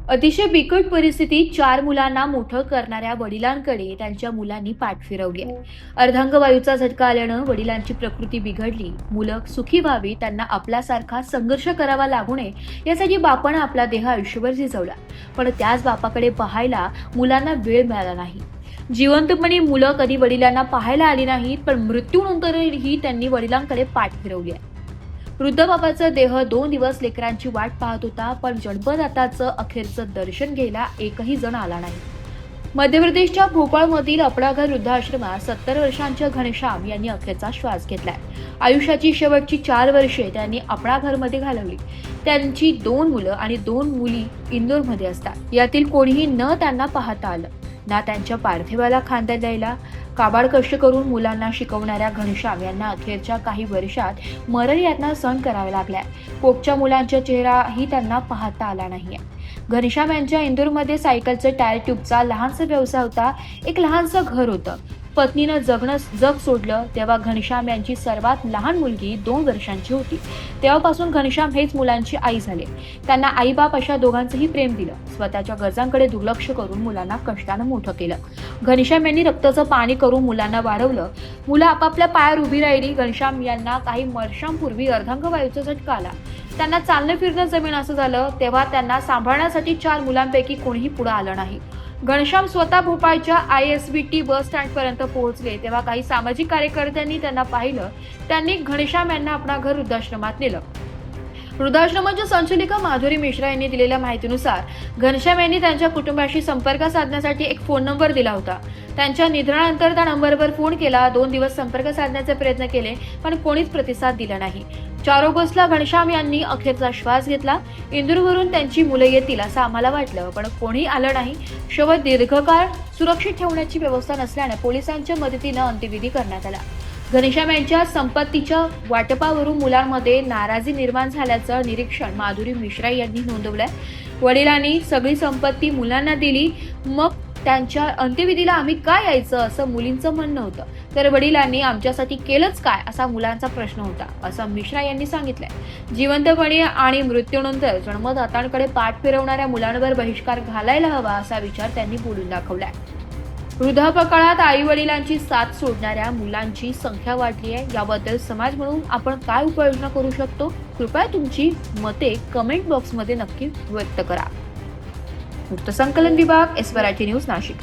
अतिशय बिकट परिस्थितीत 4 मुलांना मोठं करणाऱ्या वडिलांकडे त्यांच्या मुलांनी पाठ फिरवली आहे. अर्धांगवायूचा झटका आल्यानं वडिलांची प्रकृती बिघडली. मुलं सुखी व्हावी, त्यांना आपल्यासारखा संघर्ष करावा लागू नये यासाठी बापानं आपला देह आयुष्यभर झिजवला. पण त्याच बापाकडे पाहायला मुलांना वेळ मिळाला नाही. जिवंतपणी मुलं कधी वडिलांना पाहायला आली नाहीत, पण मृत्यूनंतरही त्यांनी वडिलांकडे पाठ फिरवली आहे. वृद्ध बाबाचा देह 2 दिवस लेकरांची वाट पाहत होता, पण जन्मदात्याचं अखेरचं दर्शन घ्यायला एकही जण आला नाही. मध्य प्रदेशच्या भोपाळमधील अपडाघर वृद्धाश्रमात 70 वर्षांच्या घनश्याम यांनी अखेरचा श्वास घेतलाय. आयुष्याची शेवटची 4 वर्षे त्यांनी अपडाघरमध्ये घालवली. त्यांची 2 मुलं आणि 2 मुली इंदोरमध्ये असतात. यातील कोणीही न त्यांना पाहता आलं, ना त्यांच्या पार्थिवाला खांदा द्यायला. काबाड कष्ट करून मुलांना शिकवणाऱ्या घनश्याम यांना अखेरच्या काही वर्षात मरण यातना सहन कराव्या लागल्या. पोटच्या मुलांचा चेहराही त्यांना पाहता आला नाहीये. घनश्याम यांच्या इंदूरमध्ये सायकलचं टायर ट्यूबचा लहानसा व्यवसाय होता. एक लहानसं घर होतं. पत्नीनं जग सोडलं तेव्हा घनश्याम यांची सर्वात लहान मुलगी 2 वर्षांची होती. तेव्हापासून घनश्याम हेच मुलांची आई झाले. त्यांना आईबाप अशा दोघांचंही प्रेम दिलं. स्वतःच्या गरजांकडे दुर्लक्ष करून मुलांना कष्टानं मोठं केलं. घनश्याम यांनी रक्ताचं पाणी करून मुलांना वाढवलं. मुलं आपापल्या पायावर उभी राहिली. घनश्याम यांना काही वर्षांपूर्वी अर्धांगवायूचा झटका आला. त्यांना चालणं फिरणं जमीन असं झालं. तेव्हा त्यांना सांभाळण्यासाठी 4 मुलांपैकी कोणीही पुढे आलं नाही. घनश्याम स्वतः भोपाळच्या ISBT बस स्टँडपर्यंत पोहोचले तेव्हा काही सामाजिक कार्यकर्त्यांनी त्यांना पाहिलं. त्यांनी घनश्याम यांना आपल्या घर वृद्धाश्रमात नेलं. वृद्धाश्रमाच्या संचालिका माधुरी मिश्रा यांनी दिलेल्या माहितीनुसार घनश्याम यांनी त्यांच्या कुटुंबाशी संपर्क साधण्यासाठी एक फोन नंबर दिला होता. त्यांच्या निधनानंतर त्या नंबरवर फोन केला. 2 दिवस संपर्क साधण्याचे प्रयत्न केले, पण कोणीच प्रतिसाद दिला नाही. 4 ऑगस्टला घनश्याम यांनी अखेरचा श्वास घेतला. इंदूरवरून त्यांची मुलं येतील असं आम्हाला वाटलं, पण कोणी आलं नाही. शव दीर्घकाळ सुरक्षित ठेवण्याची व्यवस्था नसल्याने पोलिसांच्या मदतीनं अंत्यविधी करण्यात आला. घनश्याम यांच्या संपत्तीच्या वाटपावरून मुलांमध्ये नाराजी निर्माण झाल्याचं निरीक्षण माधुरी मिश्रा यांनी नोंदवलंय. वडिलांनी सगळी संपत्ती मुलांना दिली, मग त्यांच्या अंत्यविधीला आम्ही काय यायचं असं मुलींचं म्हणणं होतं. तर वडिलांनी आमच्यासाठी केलंच काय असा मुलांचा प्रश्न होता, असं मिश्रा यांनी सांगितलंय. जिवंतपणी आणि मृत्यूनंतर जन्मदात्यांकडे पाठ फिरवणाऱ्या मुलांवर बहिष्कार घालायला हवा असा विचार त्यांनी बोलून दाखवलाय. वृद्धापकाळात आई वडिलांची साथ सोडणाऱ्या मुलांची संख्या वाढली आहे. याबद्दल समाज म्हणून आपण काय उपाययोजना करू शकतो? कृपया तुमची मते कमेंट बॉक्समध्ये नक्की व्यक्त करा. वृत्तसंकलन विभाग, एस मराठी न्यूज, नाशिक.